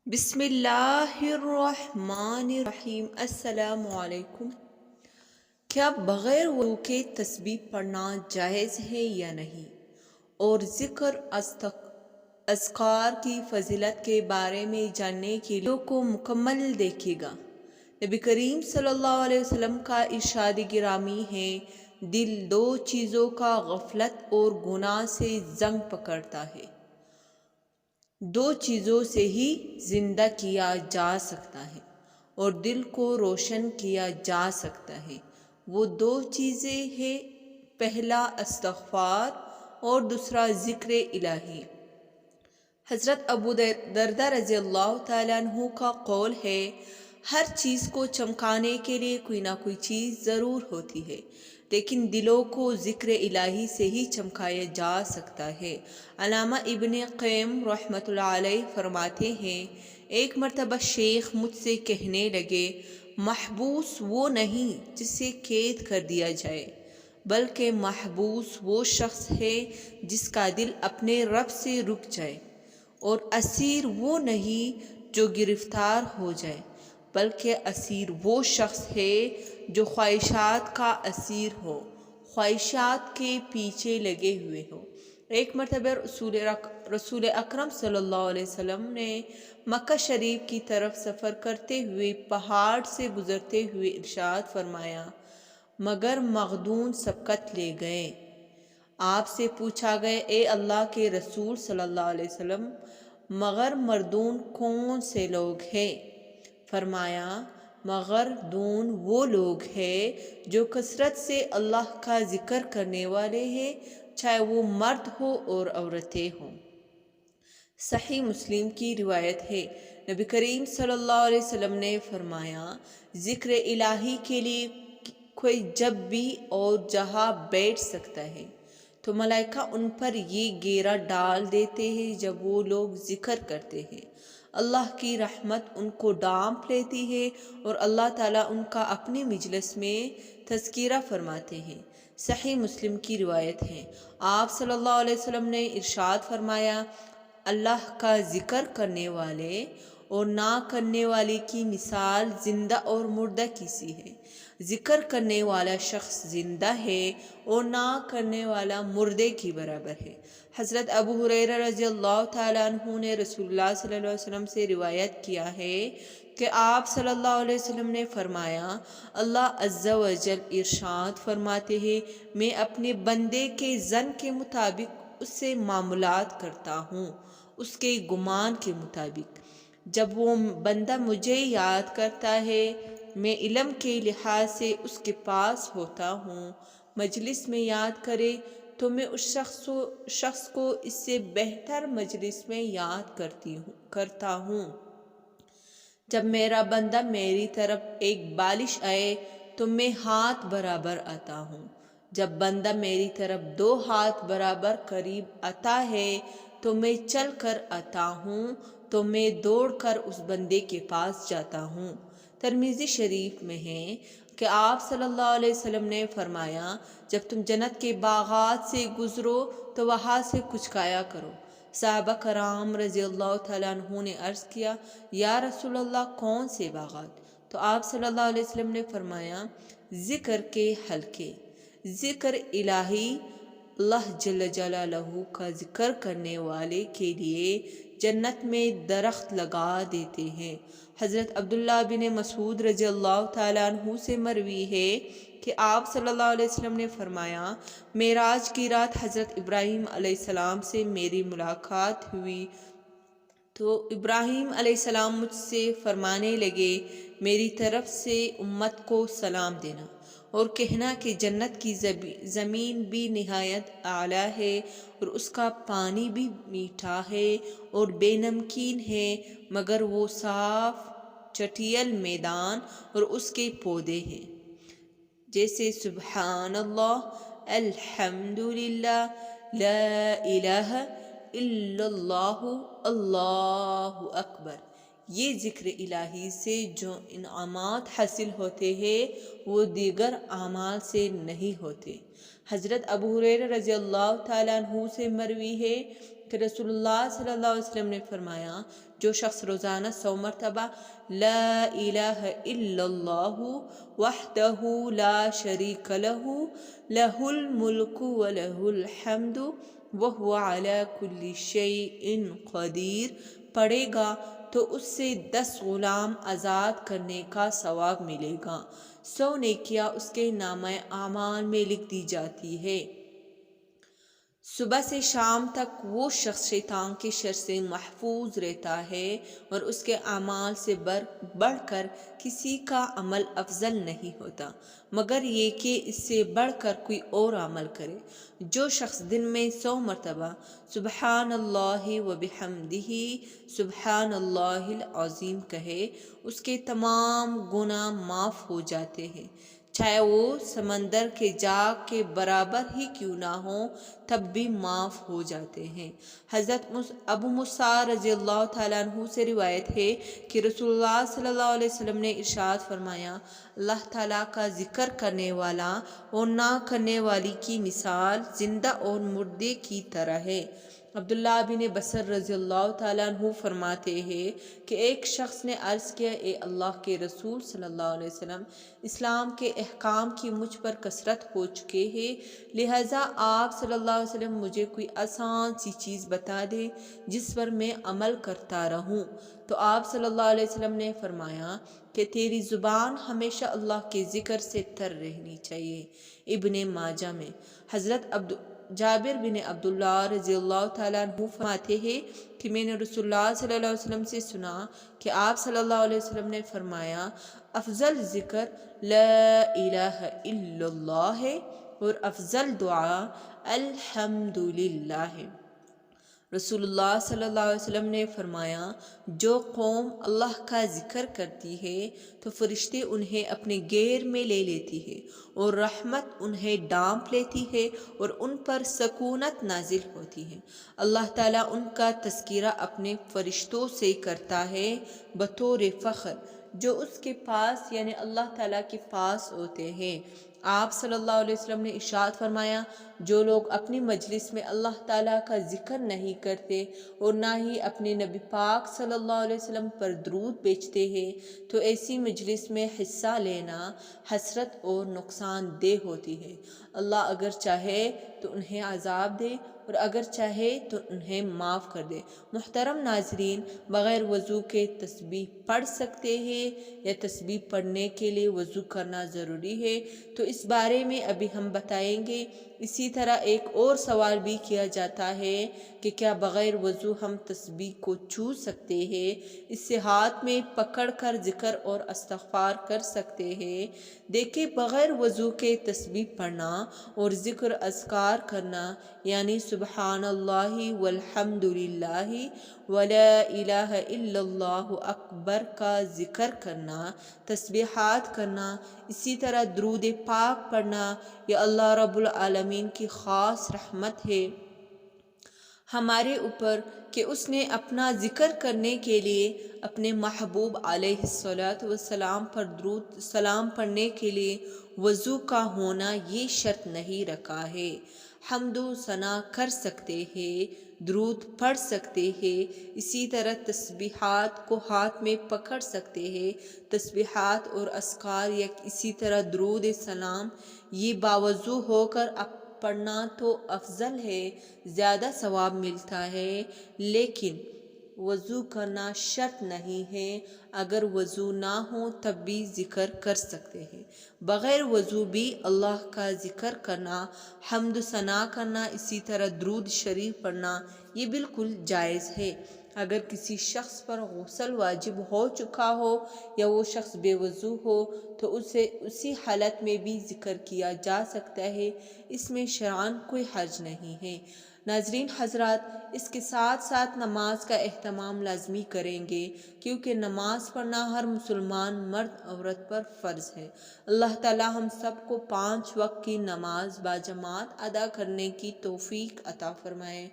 بسم اللہ الرحمن الرحیم۔ السلام علیکم۔ کیا بغیر وضو کے تسبیح پڑھنا جائز ہے یا نہیں، اور ذکر اذکار کی فضیلت کے بارے میں جاننے کے لیے کو مکمل دیکھے گا۔ نبی کریم صلی اللہ علیہ وسلم کا ارشاد گرامی ہے، دل دو چیزوں کا غفلت اور گناہ سے زنگ پکڑتا ہے۔ دو چیزوں سے ہی زندہ کیا جا سکتا ہے اور دل کو روشن کیا جا سکتا ہے۔ وہ دو چیزیں ہیں، پہلا استغفار اور دوسرا ذکر الہی۔ حضرت ابو دردہ رضی اللہ تعالیٰ عنہ کا قول ہے، ہر چیز کو چمکانے کے لیے کوئی نہ کوئی چیز ضرور ہوتی ہے، لیکن دلوں کو ذکر الہی سے ہی چمکایا جا سکتا ہے۔ علامہ ابن قیم رحمۃ اللہ علیہ فرماتے ہیں، ایک مرتبہ شیخ مجھ سے کہنے لگے، محبوس وہ نہیں جسے قید کر دیا جائے، بلکہ محبوس وہ شخص ہے جس کا دل اپنے رب سے رک جائے، اور اسیر وہ نہیں جو گرفتار ہو جائے، بلکہ اسیر وہ شخص ہے جو خواہشات کا اسیر ہو، خواہشات کے پیچھے لگے ہوئے ہو۔ ایک مرتبہ رسول اکرم صلی اللہ علیہ وسلم نے مکہ شریف کی طرف سفر کرتے ہوئے پہاڑ سے گزرتے ہوئے ارشاد فرمایا، مگر مخدون سبقت لے گئے۔ آپ سے پوچھا گیا، اے اللہ کے رسول صلی اللہ علیہ وسلم، مگر مردون کون سے لوگ ہیں؟ فرمایا، مغردون وہ لوگ ہیں جو کثرت سے اللہ کا ذکر کرنے والے ہیں، چاہے وہ مرد ہو اور عورتیں ہوں۔ صحیح مسلم کی روایت ہے، نبی کریم صلی اللہ علیہ وسلم نے فرمایا، ذکر الہی کے لیے کوئی جب بھی اور جہاں بیٹھ سکتا ہے تو ملائکہ ان پر یہ گیرا ڈال دیتے ہیں جب وہ لوگ ذکر کرتے ہیں۔ اللہ کی رحمت ان کو ڈانپ لیتی ہے اور اللہ تعالیٰ ان کا اپنی مجلس میں تذکرہ فرماتے ہیں۔ صحیح مسلم کی روایت ہے، آپ صلی اللہ علیہ وسلم نے ارشاد فرمایا، اللہ کا ذکر کرنے والے اور نہ کرنے والے کی مثال زندہ اور مردہ کی سی ہے۔ ذکر کرنے والا شخص زندہ ہے اور نہ کرنے والا مردے کی برابر ہے۔ حضرت ابو ہریرہ رضی اللہ تعالیٰ عنہ نے رسول اللہ صلی اللہ علیہ وسلم سے روایت کیا ہے کہ آپ صلی اللہ علیہ وسلم نے فرمایا، اللہ عز و جل ارشاد فرماتے ہیں، میں اپنے بندے کے ظن کے مطابق اس سے معاملات کرتا ہوں، اس کے گمان کے مطابق۔ جب وہ بندہ مجھے یاد کرتا ہے، میں علم کے لحاظ سے اس کے پاس ہوتا ہوں، مجلس میں یاد کرے تو میں اس شخص کو اس سے بہتر مجلس میں یاد کرتا ہوں۔ جب میرا بندہ میری طرف ایک بالش آئے تو میں ہاتھ برابر آتا ہوں، جب بندہ میری طرف 2 ہاتھ برابر قریب آتا ہے تو میں چل کر آتا ہوں، تو میں دوڑ کر اس بندے کے پاس جاتا ہوں۔ ترمذی شریف میں ہے کہ آپ صلی اللہ علیہ وسلم نے فرمایا، جب تم جنت کے باغات سے گزرو تو وہاں سے کچھ کھایا کرو۔ صحابہ کرام رضی اللہ تعالیٰ عنہ نے عرض کیا، یا رسول اللہ کون سے باغات؟ تو آپ صلی اللہ علیہ وسلم نے فرمایا، ذکر کے حلقے، ذکر الہی۔ اللہ جل جلالہ کا ذکر کرنے والے کے لیے جنت میں درخت لگا دیتے ہیں۔ حضرت عبداللہ بن مسعود رضی اللہ تعالیٰ عنہ سے مروی ہے کہ آپ صلی اللہ علیہ وسلم نے فرمایا، معراج کی رات حضرت ابراہیم علیہ السلام سے میری ملاقات ہوئی تو ابراہیم علیہ السلام مجھ سے فرمانے لگے، میری طرف سے امت کو سلام دینا اور کہنا کہ جنت کی زمین بھی نہایت اعلیٰ ہے اور اس کا پانی بھی میٹھا ہے اور بے نمکین ہے، مگر وہ صاف چٹیل میدان اور اس کے پودے ہیں، جیسے سبحان اللہ، الحمدللہ، لا الہ الا اللہ، اللہ اکبر۔ یہ ذکر الہی سے جو انعامات حاصل ہوتے ہیں وہ دیگر اعمال سے نہیں ہوتے۔ حضرت ابو ہریرہ رضی اللہ تعالیٰ عنہ سے مروی ہے پھر رسول اللہ صلی اللہ علیہ وسلم نے فرمایا جو شخص روزانہ 100 مرتبہ لا الہ الا اللہ وحدہ لا شریک لہ لہ الملک ولہ الحمد وہو علی کل شیء قدیر پڑھے گا تو اس سے 10 غلام آزاد کرنے کا ثواب ملے گا۔ 100 نیکیاں اس کے نامہ اعمال میں لکھ دی جاتی ہے۔ صبح سے شام تک وہ شخص شیطان کے شر سے محفوظ رہتا ہے اور اس کے اعمال سے بڑھ کر کسی کا عمل افضل نہیں ہوتا مگر یہ کہ اس سے بڑھ کر کوئی اور عمل کرے۔ جو شخص دن میں 100 مرتبہ سبحان اللہ و بحمدہ سبحان اللہ العظیم کہے اس کے تمام گناہ معاف ہو جاتے ہیں، چاہے وہ سمندر کے جاگ کے برابر ہی کیوں نہ ہوں تب بھی معاف ہو جاتے ہیں۔ حضرت ابو موسیٰ رضی اللہ تعالیٰ عنہ سے روایت ہے کہ رسول اللہ صلی اللہ علیہ وسلم نے ارشاد فرمایا اللہ تعالیٰ کا ذکر کرنے والا اور نہ کرنے والی کی مثال زندہ اور مردے کی طرح ہے۔ عبداللہ بن بصر رضی اللہ تعالیٰ عنہ فرماتے ہیں کہ ایک شخص نے عرض کیا اے اللہ کے رسول صلی اللہ علیہ وسلم اسلام کے احکام کی مجھ پر کثرت ہو چکے ہیں، لہٰذا آپ صلی اللہ علیہ وسلم مجھے کوئی آسان سی چیز بتا دیں جس پر میں عمل کرتا رہوں۔ تو آپ صلی اللہ علیہ وسلم نے فرمایا کہ تیری زبان ہمیشہ اللہ کے ذکر سے تر رہنی چاہیے۔ ابن ماجہ میں حضرت جابر بن عبداللہ رضی اللہ تعالیٰ عنہ فرماتے ہیں کہ میں نے رسول اللہ صلی اللہ علیہ وسلم سے سنا کہ آپ صلی اللہ علیہ وسلم نے فرمایا افضل ذکر لا الہ الا اللہ ہے اور افضل دعا الحمدللہ ہے۔ رسول اللہ صلی اللہ علیہ وسلم نے فرمایا جو قوم اللہ کا ذکر کرتی ہے تو فرشتے انہیں اپنے گھیر میں لے لیتی ہے اور رحمت انہیں ڈانپ لیتی ہے اور ان پر سکونت نازل ہوتی ہے۔ اللہ تعالیٰ ان کا تذکرہ اپنے فرشتوں سے کرتا ہے بطور فخر جو اس کے پاس یعنی اللہ تعالیٰ کے پاس ہوتے ہیں۔ آپ صلی اللہ علیہ وسلم نے ارشاد فرمایا جو لوگ اپنی مجلس میں اللہ تعالیٰ کا ذکر نہیں کرتے اور نہ ہی اپنے نبی پاک صلی اللہ علیہ وسلم پر درود بھیجتے ہیں تو ایسی مجلس میں حصہ لینا حسرت اور نقصان دہ ہوتی ہے۔ اللہ اگر چاہے تو انہیں عذاب دے اور اگر چاہے تو انہیں معاف کر دے۔ محترم ناظرین، بغیر وضو کے تسبیح پڑھ سکتے ہیں یا تسبیح پڑھنے کے لیے وضو کرنا ضروری ہے؟ تو اس بارے میں ابھی ہم بتائیں گے۔ اسی طرح ایک اور سوال بھی کیا جاتا ہے کہ کیا بغیر وضو ہم تسبیح کو چھو سکتے ہیں، اس سے ہاتھ میں پکڑ کر ذکر اور استغفار کر سکتے ہیں؟ دیکھیں بغیر وضو کے تسبیح پڑھنا اور ذکر اذکار کرنا یعنی سبحان اللہ والحمد للہ ولا الہ الا اللہ اکبر کا ذکر کرنا، تسبیحات کرنا، اسی طرح درود پاک پڑھنا یہ اللہ رب العالمین کی خاص رحمت ہے ہمارے اوپر کہ اس نے اپنا ذکر کرنے کے لیے اپنے محبوب علیہ الصلوۃ والسلام پر درود سلام پڑھنے کے لیے وضو کا ہونا یہ شرط نہیں رکھا ہے۔ حمد و ثنا کر سکتے ہیں، درود پڑھ سکتے ہیں، اسی طرح تسبیحات کو ہاتھ میں پکڑ سکتے ہیں۔ تسبیحات اور اذکار یا اسی طرح درود سلام یہ باوضو ہو کر پڑھنا تو افضل ہے، زیادہ ثواب ملتا ہے، لیکن وضو کرنا شرط نہیں ہے۔ اگر وضو نہ ہو تب بھی ذکر کر سکتے ہیں۔ بغیر وضو بھی اللہ کا ذکر کرنا، حمد و ثنا کرنا، اسی طرح درود شریف پڑھنا یہ بالکل جائز ہے۔ اگر کسی شخص پر غسل واجب ہو چکا ہو یا وہ شخص بے وضو ہو تو اسے اسی حالت میں بھی ذکر کیا جا سکتا ہے، اس میں شرعاً کوئی حرج نہیں ہے۔ ناظرین حضرات، اس کے ساتھ ساتھ نماز کا اہتمام لازمی کریں گے کیونکہ نماز پڑھنا ہر مسلمان مرد عورت پر فرض ہے۔ اللہ تعالی ہم سب کو 5 وقت کی نماز باجماعت ادا کرنے کی توفیق عطا فرمائے۔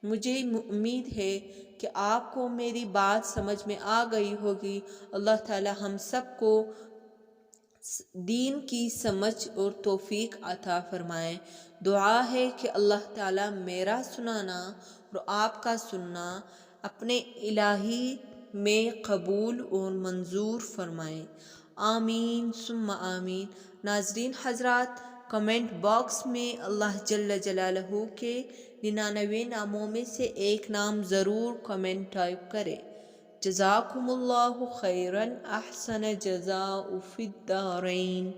مجھے امید ہے کہ آپ کو میری بات سمجھ میں آ گئی ہوگی۔ اللہ تعالی ہم سب کو دین کی سمجھ اور توفیق عطا فرمائے۔ دعا ہے کہ اللہ تعالی میرا سنانا اور آپ کا سننا اپنے الہی میں قبول اور منظور فرمائیں۔ آمین ثم آمین۔ ناظرین حضرات، کمنٹ باکس میں اللہ جل جلالہ کے 99 ناموں میں سے ایک نام ضرور کمنٹ ٹائپ کرے۔ جزاکم اللہ خیرا، احسن جزاء فی الدارین۔